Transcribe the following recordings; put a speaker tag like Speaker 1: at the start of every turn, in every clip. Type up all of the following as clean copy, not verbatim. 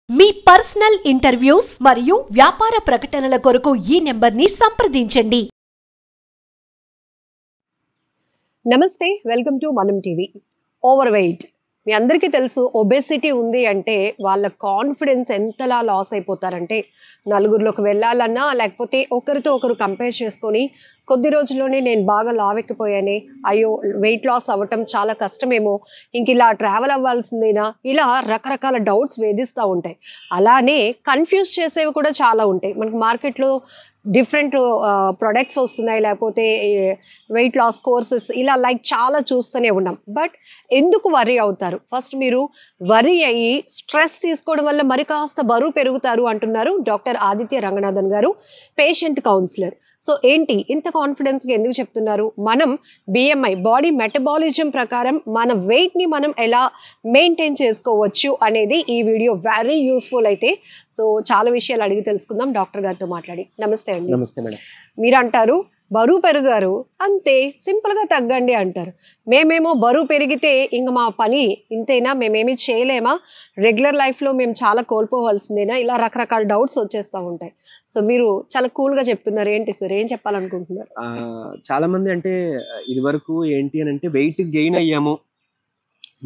Speaker 1: మీ personal interviews మరియు వ్యాపార ప్రకటనల కొరకు ఈ నెంబర్ని సంప్రదించండి.
Speaker 2: నమస్తే, వెల్కమ్ టు మనం టీవీ. ఓవర్ వెయిట్ మీ అందరికీ తెలుసు. ఒబెసిటీ ఉంది అంటే వాళ్ళ కాన్ఫిడెన్స్ ఎంతలా లాస్ అయిపోతారంటే, నలుగురిలోకి వెళ్ళాలన్నా లేకపోతే ఒకరితో ఒకరు కంపేర్ చేసుకొని కొద్ది రోజుల్లోనే నేను బాగా లావెక్కిపోయానే, అయ్యో వెయిట్ లాస్ అవ్వటం చాలా కష్టమేమో, ఇంక ఇలా ట్రావెల్ అవ్వాల్సిందేనా, ఇలా రకరకాల డౌట్స్ వేధిస్తూ ఉంటాయి. అలానే కన్ఫ్యూజ్ చేసేవి కూడా చాలా ఉంటాయి. మనకి మార్కెట్లో డిఫరెంట్ ప్రొడక్ట్స్ వస్తున్నాయి, లేకపోతే వెయిట్ లాస్ కోర్సెస్, ఇలా చాలా చూస్తూనే ఉన్నాం. బట్ ఎందుకు వరీ అవుతారు? ఫస్ట్ మీరు వరీ అయ్యి స్ట్రెస్ తీసుకోవడం వల్ల మరి కాస్త బరువు పెరుగుతారు అంటున్నారు డాక్టర్ ఆదిత్య రంగనాథన్ గారు, పేషెంట్ కౌన్సిలర్. సో ఏంటి ఇంత కాన్ఫిడెన్స్గా ఎందుకు చెప్తున్నారు? మనం బిఎంఐ బాడీ మెటబాలిజం ప్రకారం మన వెయిట్ని మనం ఎలా మెయింటైన్ చేసుకోవచ్చు అనేది ఈ వీడియో వెరీ యూస్ఫుల్. అయితే సో చాలా విషయాలు అడిగి తెలుసుకుందాం డాక్టర్ గారితో మాట్లాడి. నమస్తే అండి.
Speaker 3: నమస్తే మేడం.
Speaker 2: మీరు అంటారు బరువు పెరిగారు అంతే, సింపుల్గా తగ్గండి అంటారు. మేమేమో బరువు పెరిగితే ఇంక మా పని ఇంతేనా, మేమేమీ చేయలేమా, రెగ్యులర్ లైఫ్లో మేము చాలా కోల్పోవాల్సిందేనా, ఇలా రకరకాల డౌట్స్ వచ్చేస్తూ ఉంటాయి. సో మీరు చాలా కూల్గా చెప్తున్నారు. ఏంటి సార్, ఏం చెప్పాలనుకుంటున్నారు?
Speaker 3: చాలా మంది అంటే ఇది వరకు ఏంటి అని అంటే వెయిట్ గెయిన్ అయ్యాము,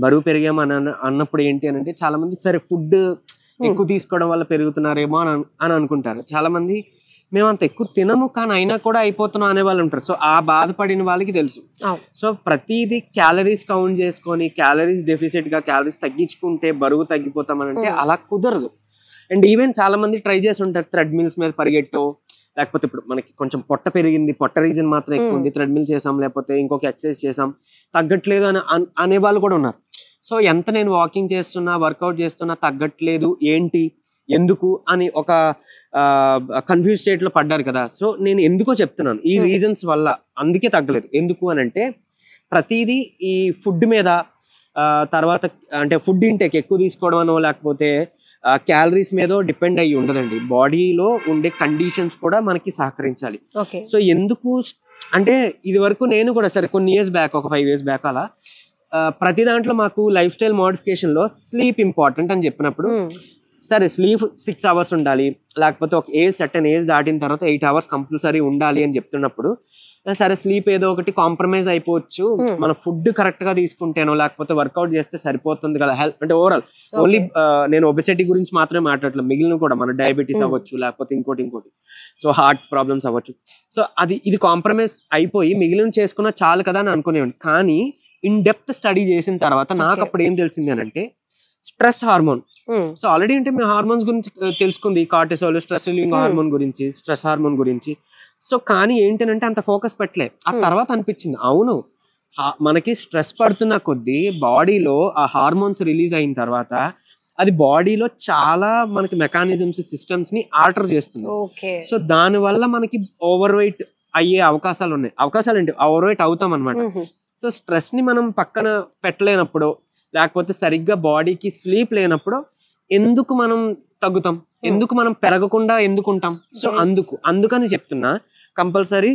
Speaker 3: బరువు పెరిగాము అన్నప్పుడు ఏంటి అని అంటే చాలా మంది సరే ఫుడ్ ఎక్కువ తీసుకోవడం వల్ల పెరుగుతున్నారేమో అని అనుకుంటారు. చాలా మంది మేము అంత ఎక్కువ తినము కానీ అయినా కూడా అయిపోతున్నాం అనే వాళ్ళు ఉంటారు. సో ఆ బాధపడిన వాళ్ళకి తెలుసు. సో ప్రతిదీ క్యాలరీస్ కౌంట్ చేసుకొని క్యాలరీస్ డెఫిసిట్ గా క్యాలరీస్ తగ్గించుకుంటే బరువు తగ్గిపోతామని అంటే అలా కుదరదు. అండ్ ఈవెన్ చాలా మంది ట్రై చేసి ఉంటారు థ్రెడ్ మిల్స్ మీద పరిగెట్టో, లేకపోతే ఇప్పుడు మనకి కొంచెం పొట్ట పెరిగింది, పొట్ట రీజన్ మాత్రం ఎక్కువ ఉంది, థ్రెడ్ మిల్ చేసాం లేకపోతే ఇంకొక ఎక్సర్సైజ్ చేసాం తగ్గట్లేదు అనే వాళ్ళు కూడా ఉన్నారు. సో ఎంత నేను వాకింగ్ చేస్తున్నా వర్కౌట్ చేస్తున్నా తగ్గట్లేదు ఏంటి ఎందుకు అని ఒక కన్ఫ్యూజ్ స్టేట్ లో పడ్డారు కదా. సో నేను ఎందుకో చెప్తున్నాను, ఈ రీజన్స్ వల్ల అందుకే తగ్గలేదు. ఎందుకు అని అంటే ప్రతిదీ ఈ ఫుడ్ మీద తర్వాత అంటే ఫుడ్ ఇంటేక్ ఎక్కువ తీసుకోవడం అనో లేకపోతే క్యాలరీస్ మీద డిపెండ్ అయ్యి ఉండదండి. బాడీలో ఉండే కండిషన్స్ కూడా మనకి సహకరించాలి. సో ఎందుకు అంటే ఇది వరకు నేను కూడా సరే కొన్ని ఇయర్స్ బ్యాక్, ఒక 5 years బ్యాక్ అలా ప్రతి దాంట్లో మాకు లైఫ్ స్టైల్ మోడిఫికేషన్ లో స్లీప్ ఇంపార్టెంట్ అని చెప్పినప్పుడు సరే స్లీప్ 6 hours ఉండాలి, లేకపోతే ఒక సర్టెన్ ఏజ్ దాటిన తర్వాత 8 hours కంపల్సరీ ఉండాలి అని చెప్తున్నప్పుడు సరే స్లీప్ ఏదో ఒకటి కాంప్రమైజ్ అయిపోవచ్చు, మన ఫుడ్ కరెక్ట్ గా తీసుకుంటేనో లేకపోతే వర్కౌట్ చేస్తే సరిపోతుంది కదా హెల్త్ అంటే ఓవరాల్. ఓన్లీ నేను ఒబెసిటీ గురించి మాత్రమే మాట్లాడలేదు, మిగిలిన కూడా మన డయాబెటీస్ అవ్వచ్చు లేకపోతే ఇంకోటి సో హార్ట్ ప్రాబ్లమ్స్ అవ్వచ్చు. సో ఇది కాంప్రమైజ్ అయిపోయి మిగిలిన చేసుకున్నా చాలు కదా అని అనుకునేవాడిని. కానీ ఇన్ డెప్త్ స్టడీ చేసిన తర్వాత నాకు అప్పుడు ఏం తెలిసింది అని అంటే స్ట్రెస్ హార్మోన్. సో ఆల్రెడీ అంటే మేము హార్మోన్స్ గురించి తెలుసుకుంది, కార్టిసోల్ స్ట్రెస్ రిలీవింగ్ హార్మోన్ గురించి, స్ట్రెస్ హార్మోన్ గురించి. సో కానీ ఏంటంటే అంత ఫోకస్ పెట్టలే. ఆ తర్వాత అనిపించింది అవును మనకి స్ట్రెస్ పడుతున్న కొద్దీ బాడీలో ఆ హార్మోన్స్ రిలీజ్ అయిన తర్వాత అది బాడీలో చాలా మనకి మెకానిజమ్స్ సిస్టమ్స్ ని ఆల్టర్ చేస్తుంది. సో దాని వల్ల మనకి ఓవర్ వెయిట్ అయ్యే అవకాశాలు ఉన్నాయి. అవకాశాలు ఏంటి, ఓవర్ వెయిట్ అవుతాం అనమాట. సో స్ట్రెస్ ని మనం పక్కన పెట్టలేనప్పుడు లేకపోతే సరిగ్గా బాడీకి స్లీప్ లేనప్పుడు ఎందుకు మనం తగ్గుతాం, ఎందుకు మనం పెరగకుండా ఎందుకుంటాం? సో అందుకని చెప్తున్నా కంపల్సరీ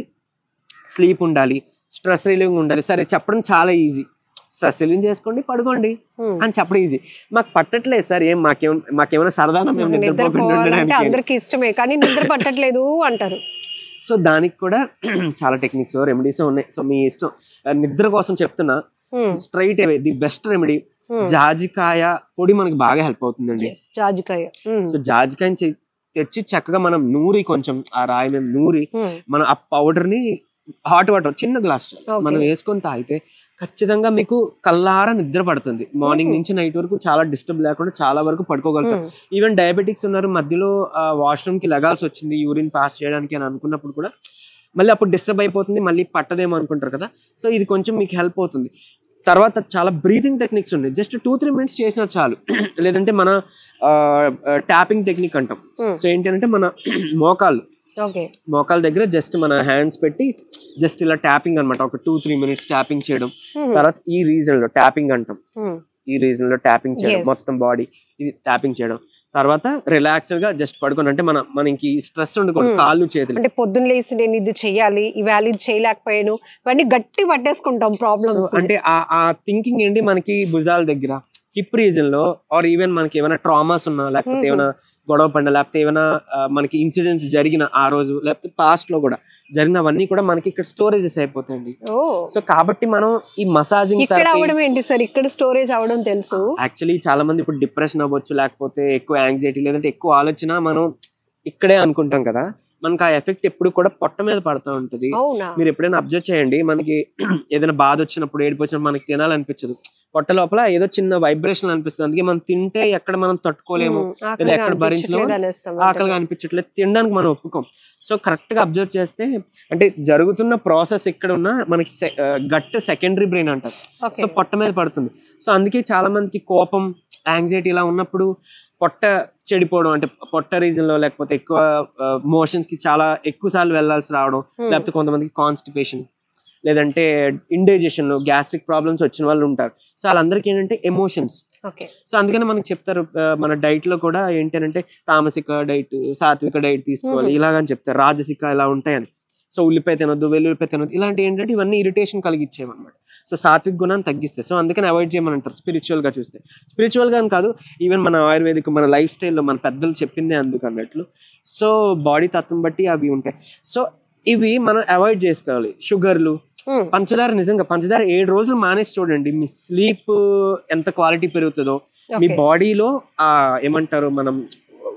Speaker 3: స్లీప్ ఉండాలి, స్ట్రెస్ రిలీవింగ్ ఉండాలి. సరే చెప్పడం చాలా ఈజీ, స్ట్రెస్ రిలీవింగ్ చేసుకోండి పడుకోండి అని చెప్పడం ఈజీ. మాకు పట్టట్లేదు సార్, ఏం మాకేమైనా సరదానా మేము
Speaker 2: అందరికి ఇష్టమే కానీ నిద్ర పట్టట్లేదు అంటారు.
Speaker 3: సో దానికి కూడా చాలా టెక్నిక్స్ రెమెడీస్ ఉన్నాయి. సో మీ ఇష్టం. నిద్ర కోసం చెప్తున్నా straight away the best remedy జాజికాయ పొడి మనకి బాగా హెల్ప్ అవుతుందండి. సో జాజికాయని తెచ్చి చక్కగా మనం నూరి, కొంచెం ఆ రాయి మీద నూరి మనం ఆ పౌడర్ ని హాట్ వాటర్ చిన్న గ్లాస్ మనం వేసుకొని తాగితే ఖచ్చితంగా మీకు కల్లారా నిద్ర పడుతుంది. మార్నింగ్ నుంచి నైట్ వరకు చాలా డిస్టర్బ్ లేకుండా చాలా వరకు పడుకోగలుగుతాం. ఈవెన్ డయాబెటిక్స్ ఉన్నారు, మధ్యలో వాష్రూమ్ కి లగాల్సి వచ్చింది యూరిన్ పాస్ చేయడానికి అని అనుకున్నప్పుడు కూడా మళ్ళీ అప్పుడు డిస్టర్బ్ అయిపోతుంది, మళ్ళీ పట్టదేమో అనుకుంటారు కదా. సో ఇది కొంచెం మీకు హెల్ప్ అవుతుంది. తర్వాత చాలా బ్రీతింగ్ టెక్నిక్స్ ఉన్నాయి, జస్ట్ 2-3 minutes చేసినా చాలు. లేదంటే మన ట్యాపింగ్ టెక్నిక్ అంటాం. సో ఏంటంటే మన మోకాళ్ళ దగ్గర జస్ట్ మన హ్యాండ్స్ పెట్టి జస్ట్ ఇలా ట్యాపింగ్ అనమాట, ఒక 2-3 minutes ట్యాపింగ్ చేయడం. తర్వాత ఈ రీజన్ లో ట్యాపింగ్ అంటాం, ఈ రీజన్ లో ట్యాపింగ్ చేయడం, మొత్తం బాడీ ఇది ట్యాపింగ్ చేయడం. తర్వాత రిలాక్స్డ్ గా జస్ట్ పడుకోండి. అంటే మనకి స్ట్రెస్ ఉండకూడదు, కాళ్ళు చేతులు.
Speaker 2: అంటే పొద్దున్న లేసి నేను ఇది చెయ్యాలి, ఇవాళ ఇది చేయలేకపోయాను, ఇవన్నీ గట్టి పట్టేసుకుంటాం ప్రాబ్లమ్స్.
Speaker 3: అంటే ఆ థింకింగ్ ఏంటి మనకి భుజాల దగ్గర హిప్ రీజన్ లో ఆర్ ఈవెన్ మనకి ఏమైనా ట్రామాస్ ఉన్నా లేకపోతే ఏమైనా గొడవ పడినా లేకపోతే ఏమైనా మనకి ఇన్సిడెంట్స్ జరిగిన ఆ రోజు లేకపోతే పాస్ట్ లో కూడా జరిగినవన్నీ కూడా మనకి ఇక్కడ స్టోరేజెస్ అయిపోతాయండి. సో కాబట్టి మనం ఈ మసాజింగ్
Speaker 2: ఇక్కడ అవడం ఏంటి సార్, ఇక్కడ స్టోరేజ్ అవడం తెలుసు.
Speaker 3: యాక్చువల్లీ చాలా మంది ఇప్పుడు డిప్రెషన్ అవ్వచ్చు, లేకపోతే ఎక్కువ యాంగ్జైటీ లేదంటే ఎక్కువ ఆలోచన మనం ఇక్కడే అనుకుంటాం కదా, మనకి ఆ ఎఫెక్ట్ ఎప్పుడు కూడా పొట్ట మీద పడుతూ ఉంటది. మీరు ఎప్పుడైనా అబ్జర్వ్ చేయండి, మనకి ఏదైనా బాధ వచ్చినప్పుడు ఏడుపు వచ్చినప్పుడు మనకి తినాలనిపించదు, పొట్ట లోపల ఏదో చిన్న వైబ్రేషన్ అనిపిస్తుంది. అందుకే మనం తింటే ఎక్కడ మనం తట్టుకోలేము లేదా ఎక్కడ భరించలేము, ఆకలిగా అనిపించట్లేదు, తినడానికి మనం ఒప్పుకోం. సో కరెక్ట్ గా అబ్జర్వ్ చేస్తే అంటే జరుగుతున్న ప్రాసెస్ ఇక్కడ ఉన్న మనకి గట్ సెకండరీ బ్రెయిన్ అంటారు. సో పొట్ట మీద పడుతుంది. సో అందుకే చాలా మందికి కోపం, యాంగ్జైటీ ఇలా ఉన్నప్పుడు పొట్ట చెడిపోవడం, అంటే పొట్ట రీజన్ లో లేకపోతే ఎక్కువ మోషన్స్ కి చాలా ఎక్కువ సార్లు వెళ్లాల్సి రావడం, లేకపోతే కొంతమందికి కాన్స్టిపేషన్ లేదంటే ఇండైజెషన్ గ్యాస్ట్రిక్ ప్రాబ్లమ్స్ వచ్చిన వాళ్ళు ఉంటారు. సో వాళ్ళందరికీ ఏంటంటే ఎమోషన్స్. సో అందుకని మనకి చెప్తారు మన డైట్ లో కూడా ఏంటి అంటే తామసిక డైట్, సాత్విక డైట్ తీసుకోవాలి ఇలాగని చెప్తారు, రాజసిక ఇలా ఉంటాయని. సో ఉల్లిపాయ తినొద్దు, వెల్లుల్లిపాయ తినొద్దు, ఇలాంటి ఏంటంటే ఇవన్నీ ఇరిటేషన్ కలిగించేవన్నమాట. సో సాత్విక గుణాన్ని తగ్గిస్తాయి. సో అందుకని అవాయిడ్ చేయమని అంటారు స్పిరిచువల్ గా చూస్తే. స్పిరిచువల్ గా కాదు, ఈవెన్ మన ఆయుర్వేదిక్ మన లైఫ్ స్టైల్లో మన పెద్దలు చెప్పిందే అందుకు అన్నట్లు. సో బాడీ తత్వం బట్టి అవి ఉంటాయి. సో ఇవి మనం అవాయిడ్ చేసుకోవాలి. షుగర్లు, పంచదార, నిజంగా పంచదార 7 రోజులు మానేసి చూడండి, మీ స్లీప్ ఎంత క్వాలిటీ పెరుగుతుందో, మీ బాడీలో ఏమంటారు మనం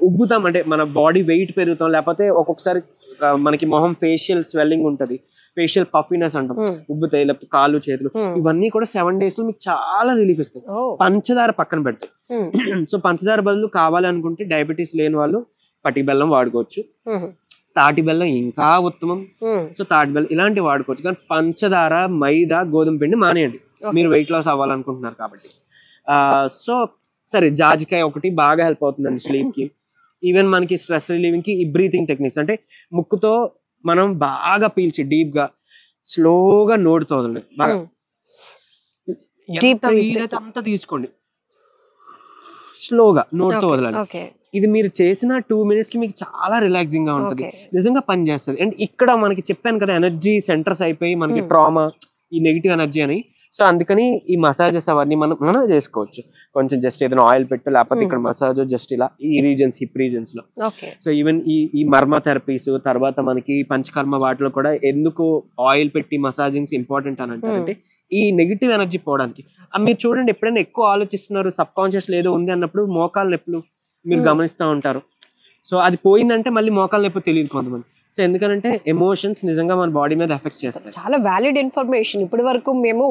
Speaker 3: ఉబ్బుతాం, అంటే మన బాడీ వెయిట్ పెరుగుతాం, లేకపోతే ఒక్కొక్కసారి మనకి మొహం ఫేషియల్ స్వెల్లింగ్ ఉంటది, ఫేషియల్ పఫీనెస్ అంటాం, ఉబ్బుతాయి, లేకపోతే కాళ్ళు చేతులు, ఇవన్నీ కూడా 7 days లో మీకు చాలా రిలీఫ్ ఇస్తాయి. పంచదార పక్కన పెడతాయి. సో పంచదార బదులు కావాలి అనుకుంటే డయాబెటీస్ లేని వాళ్ళు పటిక బెల్లం వాడుకోవచ్చు, తాటి బెల్లం ఇంకా ఉత్తమం. సో తాటి బెల్లం ఇలాంటివి వాడుకోవచ్చు. కానీ పంచదార, మైదా, గోధుమ పిండి మానేయండి మీరు వెయిట్ లాస్ అవ్వాలనుకుంటున్నారు కాబట్టి. సో సరే, జాజికాయ ఒకటి బాగా హెల్ప్ అవుతుందండి స్లీప్ కి. ఈవెన్ మనకి స్ట్రెస్ రిలీవింగ్ కి ఈ బ్రీతింగ్ టెక్నిక్స్, అంటే ముక్కుతో మనం బాగా పీల్చి డీప్ గా స్లోగా నోటితో వదలండి, బాగా అంత తీసుకోండి, స్లోగా నోటితో వదలండి. ఇది మీరు చేసిన 2 minutes కి మీకు చాలా రిలాక్సింగ్ గా ఉంటుంది, నిజంగా పని చేస్తుంది. అండ్ ఇక్కడ మనకి చెప్పాను కదా, ఎనర్జీ సెంటర్స్ అయిపోయి మనకి ట్రామా, ఈ నెగిటివ్ ఎనర్జీ అని. సో అందుకని ఈ మసాజెస్ అవన్నీ మనం చేసుకోవచ్చు. కొంచెం జస్ట్ ఏదైనా ఆయిల్ పెట్టు, లేకపోతే ఇక్కడ మసాజ్ జస్ట్ ఇలా ఈ రీజన్స్, హిప్ రీజన్స్ లో. సో ఈవెన్ ఈ మర్మ థెరపీస్, తర్వాత మనకి పంచకర్మ వాటిలో కూడా ఎందుకు ఆయిల్ పెట్టి మసాజింగ్స్ ఇంపార్టెంట్ అని అంటారంటే ఈ నెగిటివ్ ఎనర్జీ పోవడానికి. మీరు చూడండి, ఎప్పుడైనా ఎక్కువ ఆలోచిస్తున్నారు, సబ్ కాన్షియస్ లేదో ఉంది అన్నప్పుడు మోకాలు నొప్పులు మీరు గమనిస్తూ ఉంటారు. సో అది పోయిందంటే మళ్ళీ మోకాలు నొప్పి తెలియదు కొంతమంది. సో ఎందుకంటే ఎమోషన్స్ నిజంగా మన బాడీ మీద ఎఫెక్ట్ చేస్తాయి.
Speaker 2: చాలా వ్యాలిడ్ ఇన్ఫర్మేషన్. ఇప్పటి వరకు మేము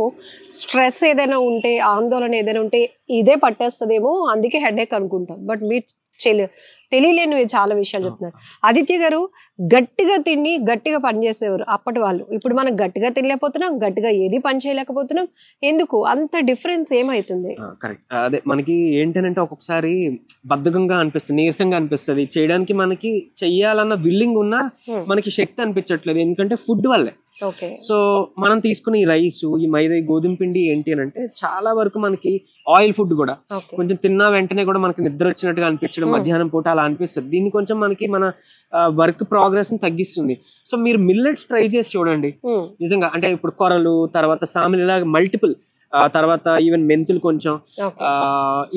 Speaker 2: స్ట్రెస్ ఏదైనా ఉంటే, ఆందోళన ఏదైనా ఉంటే ఇదే పట్టేస్తుందేమో, అందుకే హెడేక్ అనుకుంటాం. బట్ మీరు తెలియలేనివి చాలా విషయాలు చెప్తున్నారు. ఆదిత్య గారు, గట్టిగా తిని గట్టిగా పని చేసేవారు అప్పటి వాళ్ళు. ఇప్పుడు మనం గట్టిగా తినలేకపోతున్నాం, గట్టిగా ఏది పని చేయలేకపోతున్నాం. ఎందుకు అంత డిఫరెన్స్ ఏమైతుంది?
Speaker 3: కరెక్ట్. అదే మనకి ఏంటంటే ఒక్కొక్కసారి బద్ధకంగా అనిపిస్తుంది, నీరసంగా అనిపిస్తుంది, చేయడానికి మనకి చెయ్యాలన్న విల్లింగ్ ఉన్నా మనకి శక్తి అనిపించట్లేదు, ఎందుకంటే ఫుడ్ వల్లే. సో మనం తీసుకున్న ఈ రైస్, ఈ మైదా, గోధుమ పిండి ఏంటి అని అంటే చాలా వరకు మనకి ఆయిల్ ఫుడ్ కూడా కొంచెం తిన్నా వెంటనే కూడా మనకి నిద్ర వచ్చినట్టుగా అనిపించడం, మధ్యాహ్నం పూట అలా అనిపిస్తుంది. దీన్ని కొంచెం మనకి మన వర్క్ ప్రోగ్రెస్ ని తగ్గిస్తుంది. సో మీరు మిల్లెట్స్ ట్రై చేసి చూడండి నిజంగా. అంటే ఇప్పుడు కొరలు, తర్వాత సామిల్, ఇలా మల్టిపుల్, తర్వాత ఈవెన్ మెంతులు కొంచెం,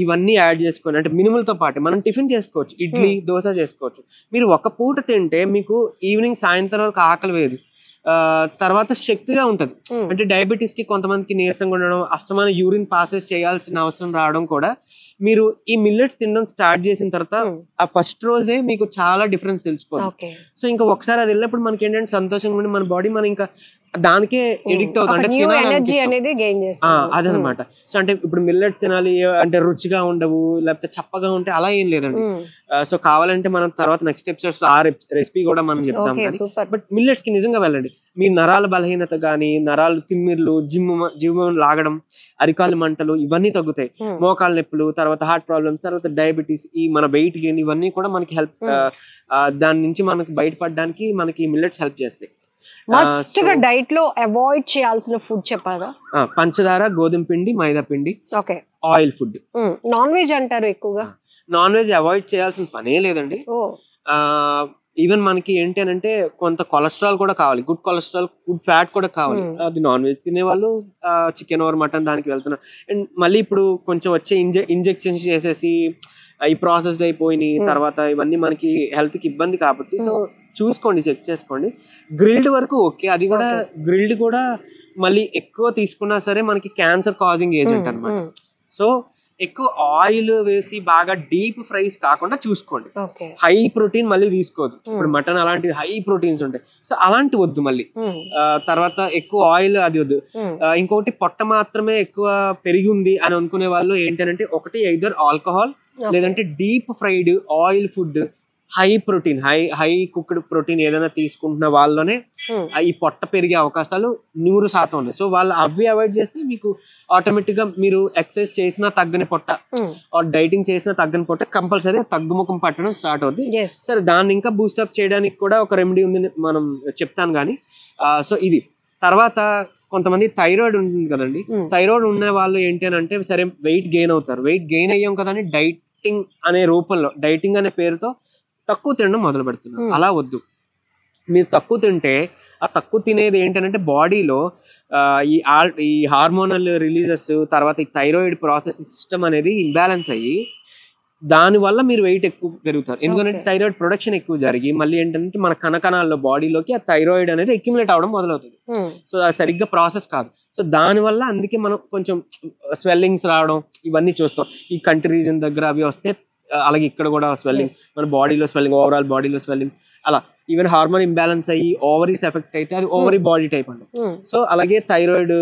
Speaker 3: ఇవన్నీ యాడ్ చేసుకొని, అంటే మినిమల్తో పాటు మనం టిఫిన్ చేసుకోవచ్చు, ఇడ్లీ, దోశ చేసుకోవచ్చు. మీరు ఒక పూట తింటే మీకు ఈవినింగ్, సాయంత్రం వరకు ఆకలి వేయదు, తర్వాత శక్తిగా ఉంటది. అంటే డయాబెటీస్ కి కొంతమందికి నీరసంగా ఉండడం, అస్తమాన యూరిన్ పాసెస్ చేయాల్సిన అవసరం రావడం కూడా మీరు ఈ మిల్లెట్స్ తినడం స్టార్ట్ చేసిన తర్వాత ఆ ఫస్ట్ రోజే మీకు చాలా డిఫరెన్స్ తెలిసిపోతుంది. సో ఇంకా ఒకసారి అది వెళ్ళినప్పుడు మనకి ఏంటంటే సంతోషంగా ఉండి మన బాడీ మనం ఇంకా దానికే ఎడిక్ట్ అవుతుంది, అదనమాట. సో అంటే ఇప్పుడు మిల్లెట్స్ తినాలి అంటే రుచిగా ఉండవు, లేకపోతే చప్పగా ఉంటే అలా ఏం లేదండి. సో కావాలంటే మనం తర్వాత నెక్స్ట్ ఎపిసోడ్స్ ఆ రెసిపీ కూడా మనం చెప్తాం. బట్ మిల్లెట్స్ కి నిజంగా వెళ్ళండి. మీ నరాల బలహీనత గానీ, నరాలు తిమ్మిర్లు, జిమ్ లాగడం, అరికాలు మంటలు ఇవన్నీ తగ్గుతాయి. మోకాలు నొప్పులు, తర్వాత హార్ట్ ప్రాబ్లమ్స్, తర్వాత డయాబెటీస్, ఈ మన వెయిట్ గెయిన్ ఇవన్నీ కూడా మనకి హెల్ప్, దాని నుంచి మనకి బయటపడడానికి మనకి మిల్లెట్స్ హెల్ప్ చేస్తాయి.
Speaker 2: మస్ట్ గా డైట్ లో అవాయిడ్ చేయాల్సిన ఫుడ్ చెప్పాలా?
Speaker 3: పంచదార, గోధుమ పిండి, మైదా పిండి, ఆయిల్ ఫుడ్.
Speaker 2: నాన్ వెజ్ అంటారు ఎక్కువగా.
Speaker 3: నాన్ వెజ్ అవాయిడ్ చేయాల్సిన పనే లేదండి. ఈవెన్ మనకి ఏంటి అని అంటే కొంత కొలెస్ట్రాల్ కూడా కావాలి, గుడ్ కొలెస్ట్రాల్, గుడ్ ఫ్యాట్ కూడా కావాలి. అది నాన్ వెజ్ తినే వాళ్ళు చికెన్ ఆర్ మటన్ దానికి వెళ్తున్నారు. అండ్ మళ్ళీ ఇప్పుడు కొంచెం వచ్చే ఇంజెక్షన్స్ చేసేసి ఈ ప్రాసెస్డ్ అయిపోయినాయి తర్వాత ఇవన్నీ మనకి హెల్త్ కి ఇబ్బంది కాబట్టి సో చూసుకోండి, చెక్ చేసుకోండి. గ్రిల్డ్ వరకు ఓకే, అది కూడా గ్రిల్డ్ కూడా మళ్ళీ ఎక్కువ తీసుకున్నా సరే మనకి క్యాన్సర్ కాజింగ్ ఏజెంట్ అన్నమాట. సో ఎక్కువ ఆయిల్ వేసి బాగా డీప్ ఫ్రైస్ కాకుండా చూసుకోండి. హై ప్రోటీన్ మళ్ళీ తీసుకోవద్దు. ఇప్పుడు మటన్ అలాంటివి హై ప్రోటీన్స్ ఉంటాయి, సో అలాంటి వద్దు. మళ్ళీ తర్వాత ఎక్కువ ఆయిల్ అది వద్దు. ఇంకొకటి పొట్ట మాత్రమే ఎక్కువ పెరిగి ఉంది అని అనుకునే వాళ్ళు ఏంటంటే ఒకటి ఐదర్ ఆల్కహాల్ లేదంటే deep fried oil food, high protein high cooked protein ఏదైనా తీసుకుంటున్న వాళ్ళలోనే ఈ పొట్ట పెరిగే అవకాశాలు 100% ఉన్నాయి. సో వాళ్ళు అవి అవాయిడ్ చేస్తే మీకు ఆటోమేటిక్ గా మీరు ఎక్సర్సైజ్ చేసినా తగ్గని పొట్ట డైటింగ్ చేసినా తగ్గని పొట్ట కంపల్సరీ తగ్గుముఖం పట్టడం స్టార్ట్ అవుతుంది. సరే దాన్ని ఇంకా బూస్టప్ చేయడానికి కూడా ఒక రెమెడీ ఉంది, మనం చెప్తాను కానీ. సో ఇది తర్వాత కొంతమంది థైరాయిడ్ ఉంటుంది కదండి, థైరాయిడ్ ఉన్న వాళ్ళు ఏంటి అని అంటే సరే వెయిట్ గెయిన్ అవుతారు, వెయిట్ గెయిన్ అయ్యాం కదండి డైటింగ్ అనే రూపంలో, డైటింగ్ అనే పేరుతో తక్కువ తినడం మొదలు పెడుతున్నారు. అలా వద్దు. మీరు తక్కువ తింటే ఆ తక్కువ తినేది ఏంటంటే బాడీలో ఈ హార్మోనల్ రిలీజెస్ తర్వాత ఈ థైరాయిడ్ ప్రాసెస్ సిస్టమ్ అనేది ఇంబ్యాలెన్స్ అయ్యి దాని వల్ల మీరు వెయిట్ ఎక్కువ పెరుగుతారు. ఎందుకంటే థైరాయిడ్ ప్రొడక్షన్ ఎక్కువ జరిగి మళ్ళీ ఏంటంటే మన కణకణాల్లో బాడీలోకి ఆ థైరాయిడ్ అనేది అక్యుములేట్ అవడం మొదలవుతుంది. సో అది సరిగ్గా ప్రాసెస్ కాదు. సో దానివల్ల అందుకే మనం కొంచెం స్వెల్లింగ్స్ రావడం ఇవన్నీ చూస్తాం. ఈ కంటి రీజన్ దగ్గర అవి వస్తే అలాగే ఇక్కడ కూడా స్వెల్లింగ్, మన బాడీలో స్వెల్లింగ్, ఓవరాల్ బాడీలో స్వెల్లింగ్, అలా ఈవెన్ హార్మోన్ ఇంబ్యాలెన్స్ అయ్యి ఓవరీస్ ఎఫెక్ట్ అయితే అది ఓవరీ బాడీ టైప్ అండి. సో అలాగే థైరాయిడ్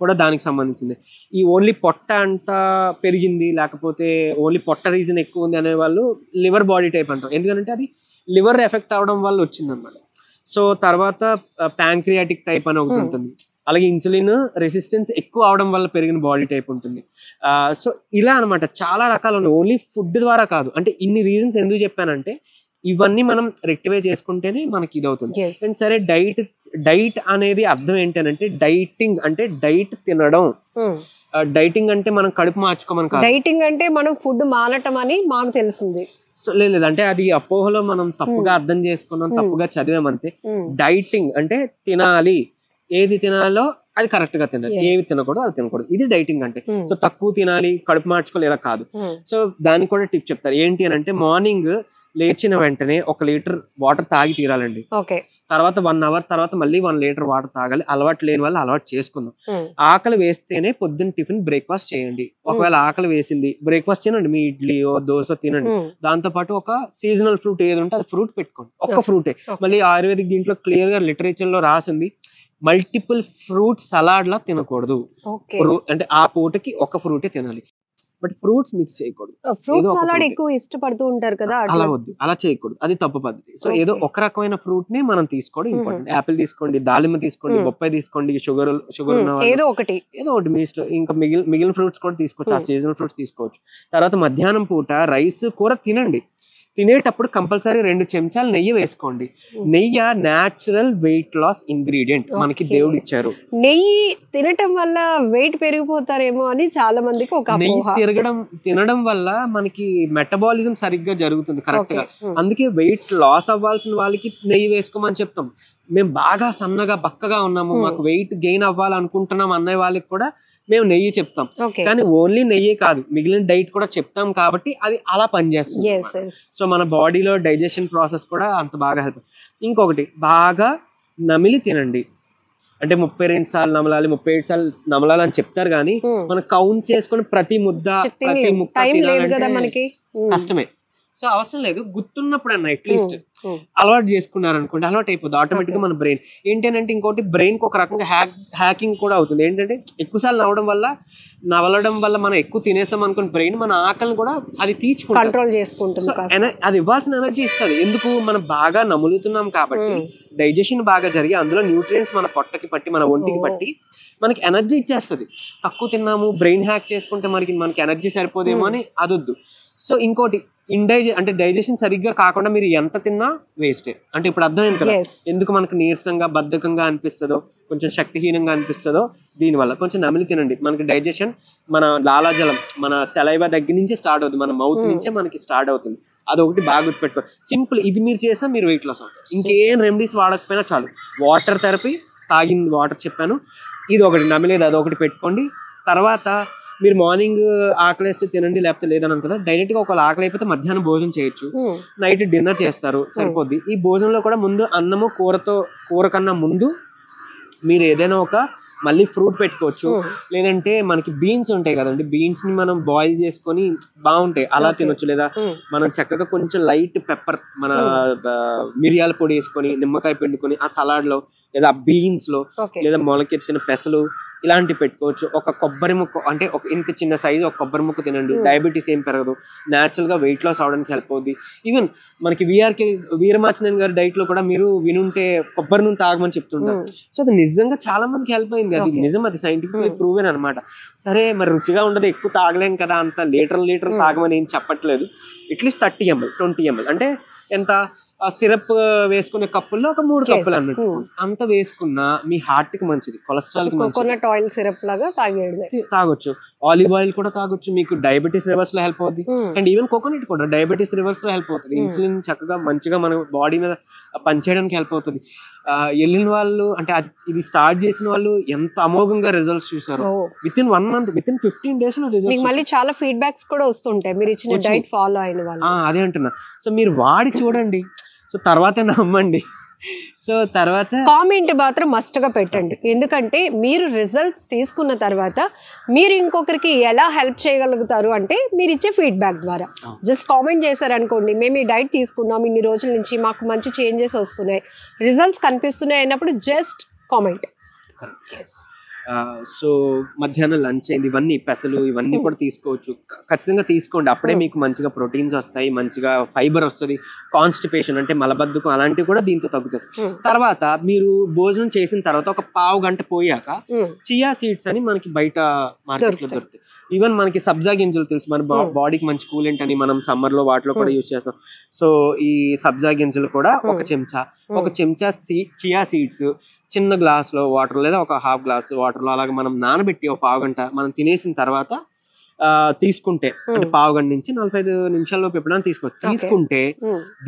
Speaker 3: కూడా దానికి సంబంధించింది. ఈ ఓన్లీ పొట్ట అంతా పెరిగింది లేకపోతే ఓన్లీ పొట్ట రీజన్ ఎక్కువ ఉంది అనే వాళ్ళు లివర్ బాడీ టైప్ అంటారు, ఎందుకంటే అది లివర్ ఎఫెక్ట్ అవడం వల్ల వచ్చింది అనమాట. సో తర్వాత ప్యాంక్రియాటిక్ టైప్ అని ఒకటి ఉంటుంది, అలాగే ఇన్సులిన్ రెసిస్టెన్స్ ఎక్కువ అవడం వల్ల పెరిగిన బాడీ టైప్ ఉంటుంది. సో ఇలా అనమాట చాలా రకాలు ఉన్నాయి, ఓన్లీ ఫుడ్ ద్వారా కాదు. అంటే ఇన్ని రీజన్స్ ఎందుకు చెప్పానంటే ఇవన్నీ మనం రెక్టిఫై చేసుకుంటేనే మనకి ఇది అవుతుంది. అండ్ సరే డైట్ అనేది అర్థం ఏంటంటే డైటింగ్ అంటే డైట్ తినడం, డైటింగ్ అంటే మనం కడుపు మార్చుకోమని కాదు.
Speaker 2: డైటింగ్ అంటే మనం ఫుడ్ మానటం అని మాకు తెలిసింది.
Speaker 3: సో లేదు అంటే అది అపోహలో మనం తప్పుగా అర్థం చేసుకున్నాం, తప్పుగా చదివామంతే. డైటింగ్ అంటే తినాలి, ఏది తినాలో అది కరెక్ట్ గా తినాలి, ఏవి తినకూడదు అది తినకూడదు, ఇది డైటింగ్ అంటే. సో తక్కువ తినాలి కడుపు మార్చుకోవాలి ఇలా కాదు. సో దానికి కూడా టిప్ చెప్తారు. ఏంటి అని అంటే మార్నింగ్ లేచిన వెంటనే 1 లీటర్ వాటర్ తాగి తీరాలండి. తర్వాత 1 అవర్ తర్వాత మళ్ళీ 1 లీటర్ వాటర్ తాగాలి. అలవాటు లేని వాళ్ళు అలవాటు చేసుకుందాం. ఆకలి వేస్తేనే పొద్దున్న టిఫిన్ బ్రేక్ఫాస్ట్ చేయండి. ఒకవేళ ఆకలి వేసింది బ్రేక్ఫాస్ట్ తినండి, మీ ఇడ్లీయో దోశ తినండి. దాంతో పాటు ఒక సీజనల్ ఫ్రూట్ ఏది ఉంటే అది ఫ్రూట్ పెట్టుకోండి, ఒక్క ఫ్రూటే. మళ్ళీ ఆయుర్వేదిక్ దీంట్లో క్లియర్ గా లిటరేచర్ లో రాసింది మల్టిపుల్ ఫ్రూట్ సలాడ్ లా తినకూడదు. అంటే ఆ పూటకి ఒక ఫ్రూటే తినాలి, బట్ ఫ్రూట్స్ మిక్స్ చేయకూడదు.
Speaker 2: ఫ్రూట్ సలాడ్ ఎక్కువ ఇష్టపడుతూ ఉంటారు కదా,
Speaker 3: అలా వద్దు, అలా చేయకూడదు, అది తప్పు పద్ధతి. సో ఏదో ఒక రకమైన ఫ్రూట్ ని మనం తీసుకోవడం ఇంపార్టెంట్. యాపిల్ తీసుకోండి, దాలిమ్మ తీసుకోండి, బొప్పాయి తీసుకోండి, షుగర్
Speaker 2: ఏదో ఒకటి
Speaker 3: మీ ఇష్టం. ఇంకా మిగిలిన ఫ్రూట్స్ కూడా తీసుకోవచ్చు, ఆ సీజనల్ ఫ్రూట్స్ తీసుకోవచ్చు. తర్వాత మధ్యాహ్నం పూట రైస్ కూర తినండి. తినేటప్పుడు కంపల్సరీ 2 చెంచాలు నెయ్యి వేసుకోండి. నెయ్యి న్యాచురల్ వెయిట్ లాస్ ఇంగ్రీడియంట్ మనకి దేవుడు ఇచ్చారు.
Speaker 2: నెయ్యి తినటం వల్ల వెయిట్ పెరిగిపోతారేమో అని చాలా మందికి ఒక
Speaker 3: నెయ్యి తినడం వల్ల మనకి మెటబాలిజం సరిగ్గా జరుగుతుంది కరెక్ట్ గా. అందుకే వెయిట్ లాస్ అవ్వాల్సిన వాళ్ళకి నెయ్యి వేసుకోమని చెప్తాం. మేము బాగా సన్నగా బక్కగా ఉన్నాము, మాకు వెయిట్ గెయిన్ అవ్వాలనుకుంటున్నాం అనే వాళ్ళకి కూడా మేము నెయ్యి చెప్తాం. కానీ ఓన్లీ నెయ్యి కాదు, మిగిలిన డైట్ కూడా చెప్తాం కాబట్టి అది అలా పనిచేస్తుంది. సో మన బాడీలో డైజెషన్ ప్రాసెస్ కూడా అంత బాగా హెల్ప్. ఇంకొకటి బాగా నమిలి తినండి. అంటే 32 సార్లు నమలాలి, 37 సార్లు నమలాలి అని చెప్తారు కానీ మనం కౌంట్ చేసుకుని ప్రతి ముద్ద ప్రతి ముక్క తినాలంటే కష్టమే. సో అవసరం లేదు, గుర్తున్నప్పుడు అన్న అట్లీస్ట్ అలవాటు చేసుకున్నారు అనుకోండి, అలవాటు అయిపోతుంది ఆటోమేటిక్ గా మన బ్రెయిన్. ఏంటంటే ఇంకోటి బ్రెయిన్ కి ఒక రకంగా హ్యాకింగ్ కూడా అవుతుంది. ఏంటంటే ఎక్కువసార్లు నవలడం వల్ల మనం ఎక్కువ తినేసాం అనుకుని బ్రెయిన్ మన ఆకలిని కూడా అది
Speaker 2: కంట్రోల్ చేసుకుంటుంది.
Speaker 3: అది ఇవ్వాల్సిన ఎనర్జీ ఇస్తుంది. ఎందుకు మనం బాగా నములుతున్నాం కాబట్టి డైజెషన్ బాగా జరిగి అందులో న్యూట్రియంట్స్ మన పొట్టకి పట్టి మన ఒంటికి పట్టి మనకి ఎనర్జీ ఇచ్చేస్తుంది. తక్కువ తిన్నాము బ్రెయిన్ హ్యాక్ చేసుకుంటే మనకి ఎనర్జీ సరిపోదేమో అని అదొద్దు. సో ఇంకోటి అంటే డైజెషన్ సరిగ్గా కాకుండా మీరు ఎంత తిన్నా వేస్టే. అంటే ఇప్పుడు అర్థమైంది కదా ఎందుకు మనకు నీరసంగా బద్ధకంగా అనిపిస్తుందో, కొంచెం శక్తిహీనంగా అనిపిస్తుందో. దీనివల్ల కొంచెం నమిలి తినండి, మనకి డైజెషన్, మన లాలాజలం, మన సలైవా దగ్గర నుంచి స్టార్ట్ అవుతుంది, మన మౌత్ నుంచే మనకి స్టార్ట్ అవుతుంది. అదొకటి బాగా గుర్తుపెట్టుకో. సింపుల్, ఇది మీరు చేసినా మీరు వెయిట్ లాస్ అవుతారు. ఇంకేం రెమెడీస్ వాడకపోయినా చాలు. వాటర్ థెరపీ, తాగింది వాటర్ చెప్పాను, ఇది ఒకటి, నమిలేదు అదొకటి పెట్టుకోండి. తర్వాత మీరు మార్నింగ్ ఆకలిస్తే తినండి, లేకపోతే లేదని అనుకుంటా. డైరెక్ట్ గా ఒకవేళ ఆకలి అయిపోతే మధ్యాహ్నం భోజనం చేయొచ్చు, నైట్ డిన్నర్ చేస్తారు, సరిపోద్ది. ఈ భోజనంలో కూడా ముందు అన్నము కూర కన్నా ముందు మీరు ఏదైనా ఒక మళ్ళీ ఫ్రూట్ పెట్టుకోవచ్చు, లేదంటే మనకి బీన్స్ ఉంటాయి కదండి, బీన్స్ ని మనం బాయిల్ చేసుకొని బాగుంటాయి అలా తినొచ్చు. లేదా మనం చక్కగా కొంచెం లైట్ పెప్పర్, మన మిరియాల పొడి వేసుకొని నిమ్మకాయ పిండుకొని ఆ సలాడ్ లో, లేదా బీన్స్ లో, లేదా మొలకెత్తిన పెసలు ఇలాంటివి పెట్టుకోవచ్చు. ఒక కొబ్బరి ముక్క, అంటే ఒక ఇంత చిన్న సైజు ఒక కొబ్బరి ముక్క తినండి, డయాబెటీస్ ఏం పెరగదు, న్యాచురల్ గా వెయిట్ లాస్ అవడానికి హెల్ప్ అవుద్ది. ఈవెన్ మనకి వీరమాచినేని గారి డైట్ లో కూడా మీరు వినుంటే కొబ్బరి నూనె తాగమని చెప్తుంటారు. సో అది నిజంగా చాలా మందికి హెల్ప్ అయింది, అది నిజం, అది సైంటిఫికల్లీ ప్రూవెన్ అనమాట. సరే మరి రుచిగా ఉండదు, ఎక్కువ తాగలేం కదా, అంత లీటర్ తాగమని ఏం చెప్పట్లేదు. అట్లీస్ట్ 30 ml 20 ml అంటే ఎంత, సిరప్ వేసుకునే కప్పుల్లో ఒక 3 కప్పులు అన్నట్టు అంత వేసుకున్నా మీ హార్ట్ కి మంచిది, కొలెస్ట్రాల్ కి మంచిది.
Speaker 2: కోకోనట్ ఆయిల్ సిరప్ లాగా
Speaker 3: తాగొచ్చు, ఆలివ్ ఆయిల్ కూడా తాగొచ్చు, మీకు డయాబెటీస్ రివర్స్ లో హెల్ప్ అవుతుంది. అండ్ ఈవెన్ కోకోనట్ కూడా డయాబెటీస్ రివర్స్ లో హెల్ప్ అవుతుంది. ఇన్సులిన్ చక్కగా మంచిగా మన బాడీ మీద పనిచేయడానికి హెల్ప్ అవుతుంది. వెళ్ళిన వాళ్ళు, అంటే ఇది స్టార్ట్ చేసిన వాళ్ళు ఎంత అమోఘంగా రిజల్ట్స్ చూసారు. With in 1 month, with in 15 days లో రిజల్ట్స్.
Speaker 2: మళ్ళీ చాలా ఫీడ్బ్యాక్స్ కూడా వస్తుంటాయి మీరు ఇచ్చిన డైట్ ఫాలో అయిన వాళ్ళు.
Speaker 3: అదే అంటున్నా. సో మీరు వాడి చూడండి, సో తర్వాత నమ్మండి. సో తర్వాత
Speaker 2: కామెంట్ మాత్రం మస్ట్ గా పెట్టండి, ఎందుకంటే మీరు రిజల్ట్స్ తీసుకున్న తర్వాత మీరు ఇంకొకరికి ఎలా హెల్ప్ చేయగలుగుతారు అంటే మీరు ఇచ్చే ఫీడ్బ్యాక్ ద్వారా. జస్ట్ కామెంట్ చేశారనుకోండి, మేము ఈ డైట్ తీసుకున్నాం ఇన్ని రోజుల నుంచి, మాకు మంచి చేంజెస్ వస్తున్నాయి, రిజల్ట్స్ కనిపిస్తున్నాయి అన్నప్పుడు జస్ట్ కామెంట్.
Speaker 3: సో మధ్యాహ్నం లంచ్ అయింది, ఇవన్నీ పెసలు ఇవన్నీ కూడా తీసుకోవచ్చు, ఖచ్చితంగా తీసుకోండి. అప్పుడే మీకు మంచిగా ప్రోటీన్స్ వస్తాయి, మంచిగా ఫైబర్ వస్తుంది. కాన్స్టిపేషన్ అంటే మలబద్ధకం అలాంటివి కూడా దీంతో తగ్గుతాయి. తర్వాత మీరు భోజనం చేసిన తర్వాత ఒక పావు గంట పోయాక చియా సీడ్స్ అని మనకి బయట మార్కెట్ లో దొరుకుతాయి. ఈవెన్ మనకి సబ్జా గింజలు తెలుసు, మన బాడీకి మంచి కూలెంట్ అని మనం సమ్మర్ లో వాటిలో కూడా యూజ్ చేస్తాం. సో ఈ సబ్జా గింజలు కూడా ఒక చెంచా చియా సీడ్స్ చిన్న గ్లాస్ లో వాటర్, లేదా ఒక హాఫ్ గ్లాస్ వాటర్ లో అలాగే మనం నానబెట్టి ఒక పావు గంట మనం తినేసిన తర్వాత తీసుకుంటే, అంటే పావు గంట నుంచి 45 నిమిషాల్లోపు ఎప్పుడైనా తీసుకుంటే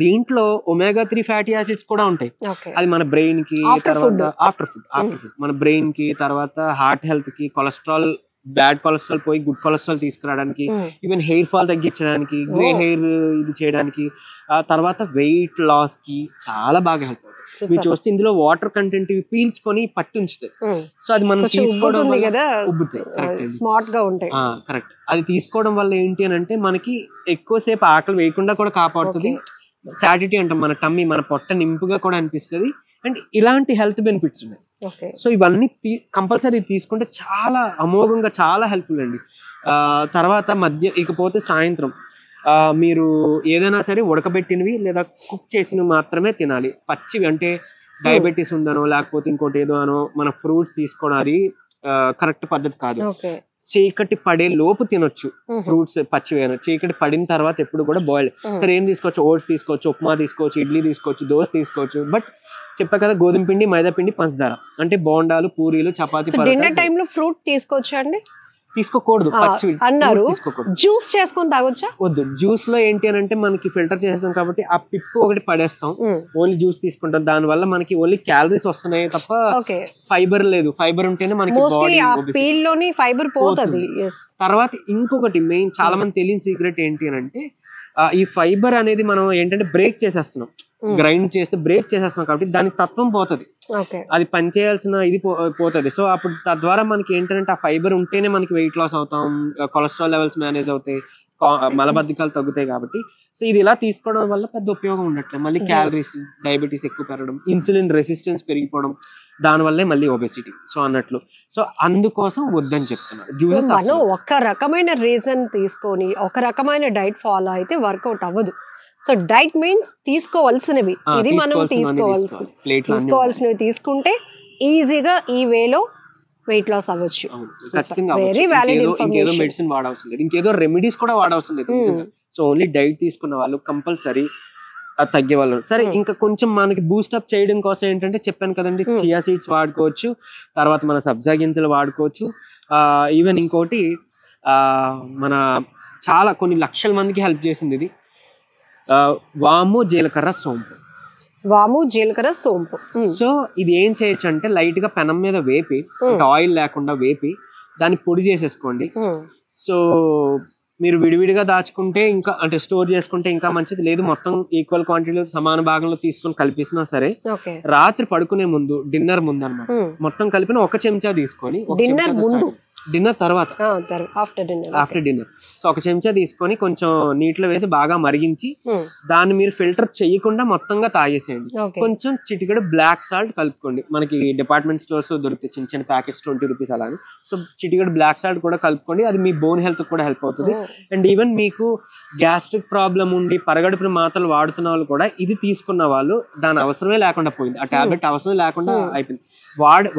Speaker 3: దీంట్లో omega-3 ఫ్యాటీ యాసిడ్స్ కూడా ఉంటాయి. అది మన బ్రెయిన్ కి, తర్వాత ఆఫ్టర్ ఫుడ్ మన బ్రెయిన్ కి, తర్వాత హార్ట్ హెల్త్ కి, కొలెస్ట్రాల్, బ్యాడ్ కొలెస్ట్రాల్ పోయి గుడ్ కొలెస్ట్రాల్ తీసుకురావడానికి, ఈవెన్ హెయిర్ ఫాల్ తగ్గించడానికి, గ్రే హెయిర్ ఇది చేయడానికి, తర్వాత వెయిట్ లాస్ కి చాలా బాగా హెల్ప్ అవుతుంది. మీరు చూస్తే ఇందులో వాటర్ కంటెంట్ పీల్చుకొని పట్టి ఉంచుతాయి. సో అది మనం తీసుకోవడం
Speaker 2: స్మార్ట్ గా ఉంటాయి.
Speaker 3: కరెక్ట్, అది తీసుకోవడం వల్ల ఏంటి అని అంటే మనకి ఎక్కువసేపు ఆకలి వేయకుండా కూడా కాపాడుతుంది. సాటిటీ అంటాం, మన టమ్మీ, మన పొట్ట నింపుగా కూడా అనిపిస్తుంది. అండ్ ఇలాంటి హెల్త్ బెనిఫిట్స్ ఉన్నాయి. సో ఇవన్నీ కంపల్సరీ తీసుకుంటే చాలా అమోఘంగా చాలా హెల్ప్ఫుల్ అండి. తర్వాత ఇకపోతే సాయంత్రం మీరు ఏదైనా సరే ఉడకబెట్టినవి లేదా కుక్ చేసినవి మాత్రమే తినాలి. పచ్చివి అంటే డయాబెటీస్ ఉందనో లేకపోతే ఇంకోటి ఏదో అనో మన ఫ్రూట్స్ తీసుకోవడం అది కరెక్ట్ పద్ధతి కాదు. చీకటి పడే లోపు తినొచ్చు ఫ్రూట్స్ పచ్చివేను. చీకటి పడిన తర్వాత ఎప్పుడు కూడా బాయిల్డ్. సరే ఏం తీసుకోవచ్చు, ఓట్స్ తీసుకోవచ్చు, ఉప్మా తీసుకోవచ్చు, ఇడ్లీ తీసుకోవచ్చు, దోశ తీసుకోవచ్చు. బట్ చెప్పా కదా, గోధుమ పిండి, మైదా పిండి, పంచదార అంటే బోండాలు, పూరీలు, చపాతీ.
Speaker 2: డిన్నర్ టైం లో ఫ్రూట్ తీసుకోవచ్చా అండి?
Speaker 3: తీసుకోకూడదు, పచ్చి
Speaker 2: అన్నారు. జ్యూస్ చేసుకొని తాగొచ్చా?
Speaker 3: వద్దు. జ్యూస్ లో ఏంటి అని అంటే మనకి ఫిల్టర్ చేస్తాం కాబట్టి ఆ పిప్పు ఒకటి పడేస్తాం, ఓన్లీ జ్యూస్ తీసుకుంటాం. దాని వల్ల మనకి ఓన్లీ క్యాలరీస్ వస్తున్నాయి తప్ప ఫైబర్ లేదు. ఫైబర్ ఉంటేనే మనకి
Speaker 2: ఫైబర్ పోతుంది.
Speaker 3: తర్వాత ఇంకొకటి మెయిన్ చాలా మంది తెలియని సీక్రెట్ ఏంటి అని అంటే, ఈ ఫైబర్ అనేది మనం ఏంటంటే బ్రేక్ చేసేస్తున్నాం, గ్రైండ్ చేస్తే బ్రేక్ చేసేస్తున్నాం కాబట్టి దాని తత్వం పోతుంది, అది పనిచేయాల్సిన ఇది పోతుంది. సో అప్పుడు తద్వారా మనకి ఏంటంటే ఆ ఫైబర్ ఉంటేనే మనకి వెయిట్ లాస్ అవుతాం, కొలెస్ట్రాల్ లెవెల్స్ మేనేజ్ అవుతాయి, మలబద్ధకాలు తగ్గుతాయి. కాబట్టి సో ఇది ఇలా తీసుకోవడం వల్ల పెద్ద ఉపయోగం ఉండట్లేదు. మళ్ళీ క్యాలరీస్, డయాబెటీస్ ఎక్కువ పెరగడం, ఇన్సులిన్ రెసిస్టెన్స్ పెరిగిపోవడం, దానివల్లే మళ్ళీ ఒబెసిటీ. సో అన్నట్లు, సో అందుకోసం వద్దని చెప్తున్నారు.
Speaker 2: మనం ఒక రకమైన రీజన్ తీసుకొని ఒక రకమైన డైట్ ఫాలో అయితే వర్కౌట్ అవ్వదు. సో డైట్ మీన్స్ తీసుకోవాల్సినవి, ఇది మనం తీసుకోవాల్సినవి తీసుకుంటే ఈజీగా ఈ వేలో వెయిట్ లాస్ అవ్వచ్చు. Very valid information.
Speaker 3: ఇంకేదో మెడిసిన్ వాడవసరం లేదు, ఇంకేదో రెమెడీస్ కూడా వాడవసరం లేదు. సో ఓన్లీ డైట్ తీసుకున్న వాళ్ళు కంపల్సరీ అది తగ్గే వాళ్ళు. సరే ఇంకా కొంచెం మనకి బూస్టప్ చేయడం కోసం ఏంటంటే చెప్పాను కదండి, చియా సీడ్స్ వాడుకోవచ్చు, తర్వాత మన సబ్జా గింజలు వాడుకోవచ్చు. ఈవెన్ ఇంకోటి మన చాలా కొన్ని లక్షల మందికి హెల్ప్ చేసింది ఇది వాము జీలకర్ర సోంపు.
Speaker 2: వాము జీలకర్ర సోంపు.
Speaker 3: సో ఇది ఏం చేయొచ్చు అంటే లైట్ గా పెనం మీద వేపి, అంటే ఆయిల్ లేకుండా వేపి దాన్ని పొడి చేసేసుకోండి. సో మీరు విడివిడిగా దాచుకుంటే ఇంకా అంటే స్టోర్ చేసుకుంటే ఇంకా మంచిది, లేదు మొత్తం ఈక్వల్ క్వాంటిటీలో సమాన భాగంలో తీసుకొని కలిపేసినా సరే రాత్రి పడుకునే ముందు డిన్నర్ ముందు అన్నమాట మొత్తం కలిపిన ఒక చెంచా తీసుకొని, డిన్నర్ తర్వాత ఆఫ్టర్ డిన్నర్ సో ఒక చెంచా తీసుకొని కొంచెం నీటిలో వేసి బాగా మరిగించి దాన్ని మీరు ఫిల్టర్ చేయకుండా మొత్తంగా తాగేసేయండి. కొంచెం చిటికెడు బ్లాక్ సాల్ట్ కలుపుకోండి. మనకి డిపార్ట్మెంట్ స్టోర్స్ దొరుకుతాయి చిన్న చిన్న ప్యాకెట్స్ 20 రూపీస్ అలానే. సో చిటికెడు బ్లాక్ సాల్ట్ కూడా కలుపుకోండి, అది మీ బోన్ హెల్త్ కూడా హెల్ప్ అవుతుంది. అండ్ ఈవెన్ మీకు గ్యాస్ట్రిక్ ప్రాబ్లం ఉండి పరగడుపున మాత్రలు వాడుతున్న వాళ్ళు కూడా ఇది తీసుకున్న వాళ్ళు దాని అవసరమే లేకుండా పోయింది, ఆ టాబ్లెట్ అవసరమే లేకుండా అయిపోయింది.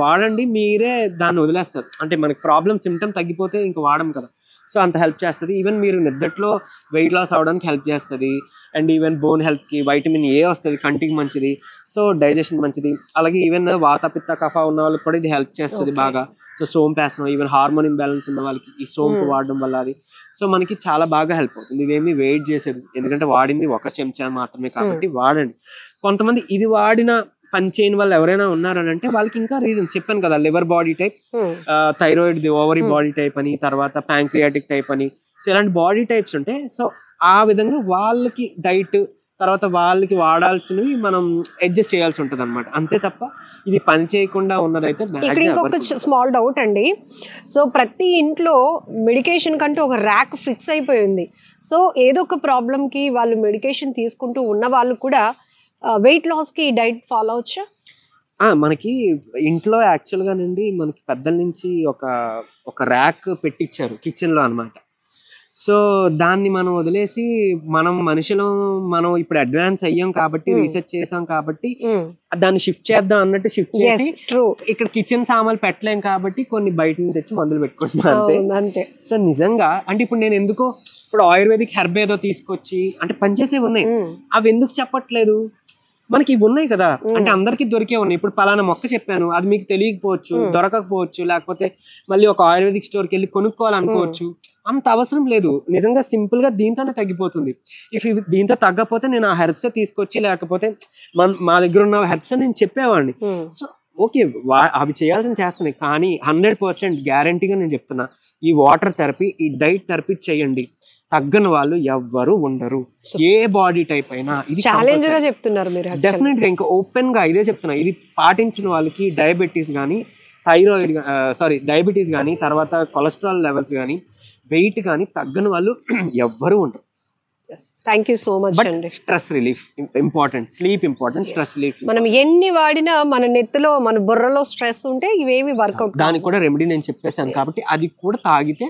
Speaker 3: వాడండి, మీరే దాన్ని వదిలేస్తారు. అంటే మనకి ప్రాబ్లం సిమ్టమ్ తగ్గిపోతే ఇంకా వాడము కదా, సో అంత హెల్ప్ చేస్తుంది. ఈవెన్ మీరు నిద్దట్లో వెయిట్ లాస్ అవడానికి హెల్ప్ చేస్తుంది. అండ్ ఈవెన్ బోన్ హెల్త్కి వైటమిన్ ఏ వస్తుంది, కంటికి మంచిది, సో డైజెషన్ మంచిది. అలాగే ఈవెన్ వాత పిత్త కఫ ఉన్న వాళ్ళకి కూడా ఇది హెల్ప్ చేస్తుంది బాగా. సో సోంపు వేస్తున్నాం, ఈవెన్ హార్మోన్ ఇంబ్యాలెన్స్ ఉన్న వాళ్ళకి ఈ సోంపు వాడడం వల్ల అది సో మనకి చాలా బాగా హెల్ప్ అవుతుంది. ఇదేమి వెయిట్ చేసేది, ఎందుకంటే వాడింది ఒక చెంచా మాత్రమే కాబట్టి వాడండి. కొంతమంది ఇది వాడిన పని చేయని వాళ్ళు ఎవరైనా ఉన్నారని అంటే వాళ్ళకి ఇంకా రీజన్స్ చెప్పాను కదా, liver body type, thyroid ovary body type అని, తర్వాత ప్యాంక్రియాటిక్ టైప్ అని, సో ఇలాంటి బాడీ టైప్స్ ఉంటాయి. సో ఆ విధంగా వాళ్ళకి డైట్ తర్వాత వాళ్ళకి వాడాల్సినవి మనం అడ్జస్ట్ చేయాల్సి ఉంటది అనమాట, అంతే తప్ప ఇది పని చేయకుండా ఉన్నదైతే.
Speaker 2: ఇక్కడ ఇంకొక స్మాల్ డౌట్ అండి, సో ప్రతి ఇంట్లో మెడికేషన్ కంటూ ఒక ర్యాక్ ఫిక్స్ అయిపోయింది. సో ఏదో ఒక ప్రాబ్లం కి వాళ్ళు మెడికేషన్ తీసుకుంటూ ఉన్న వాళ్ళు కూడా వెయిట్ లాస్ కి డైట్ ఫాలో అవచ్చా?
Speaker 3: మనకి ఇంట్లో యాక్చువల్ గా నుండి మనకి పెద్దల నుంచి ఒక ర్యాక్ పెట్టించారు కిచెన్ లో అన్నమాట. సో దాన్ని మనం వదిలేసి మనం ఇప్పుడు అడ్వాన్స్ అయ్యాం కాబట్టి రీసెర్చ్ చేసాం కాబట్టి దాన్ని షిఫ్ట్ చేద్దాం అన్నట్టు షిఫ్ట్ చేసి ఇక్కడ కిచెన్ సామాన్లు పెట్టలేం కాబట్టి కొన్ని బయట నుంచి తెచ్చి మందులు పెట్టుకుంటున్నాం అంతే. సో నిజంగా అంటే ఇప్పుడు నేను ఎందుకో ఇప్పుడు ఆయుర్వేదిక్ హెర్బ్ ఏదో తీసుకొచ్చి అంటే పనిచేసేవి ఉన్నాయి, అవి ఎందుకు చెప్పట్లేదు? మనకి ఇవి ఉన్నాయి కదా, అంటే అందరికి దొరికే ఉన్నాయి. ఇప్పుడు పలానా మొక్క చెప్పాను, అది మీకు తెలియకపోవచ్చు, దొరకకపోవచ్చు, లేకపోతే మళ్ళీ ఒక ఆయుర్వేదిక్ స్టోర్కి వెళ్ళి కొనుక్కోవాలనుకోవచ్చు. అంత అవసరం లేదు, నిజంగా సింపుల్ గా దీంతోనే తగ్గిపోతుంది. దీంతో తగ్గకపోతే నేను ఆ హెర్బ్స్ తీసుకొచ్చి లేకపోతే మా దగ్గర ఉన్న హెర్బ్స్ నేను చెప్పేవాడిని. సో ఓకే అవి చేయాల్సిన చేస్తున్నాయి, కానీ 100% గ్యారంటీగా నేను చెప్తున్నా, ఈ వాటర్ థెరపీ ఈ డైట్ థెరపీ చేయండి, తగ్గని వాళ్ళు ఎవ్వరు ఉండరు. ఏ బాడీ టైప్ అయినా ఇది
Speaker 2: ఛాలెంజ్ గా చెప్తున్నారు మీరు.
Speaker 3: డెఫినెట్ గా ఇంకా ఓపెన్ గా ఇదే చెప్తున్నా, ఇది పాటించిన వాళ్ళకి డయాబెటీస్ కానీ డయాబెటీస్ కానీ తర్వాత కొలెస్ట్రాల్ లెవెల్స్ కానీ వెయిట్ కానీ తగ్గని వాళ్ళు ఎవ్వరు ఉండరు.
Speaker 2: థ్యాంక్ యూ సో మచ్ అండి.
Speaker 3: Stress relief important, sleep important, stress relief.
Speaker 2: మనం ఎన్ని వాడినా మన నెత్తిలో మన బుర్రలో స్ట్రెస్ ఉంటే ఇవేవి వర్కౌట్.
Speaker 3: దానికి కూడా రెమెడీ నేను చెప్పేశాను కాబట్టి అది కూడా తాగితే.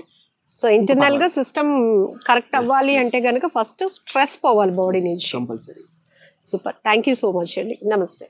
Speaker 2: సో ఇంటర్నల్ గా సిస్టమ్ కరెక్ట్ అవ్వాలి అంటే కనుక ఫస్ట్ స్ట్రెస్ పోవాలి బాడీ నుంచి.
Speaker 3: Compulsory.
Speaker 2: Super, thank you so much అండి. నమస్తే.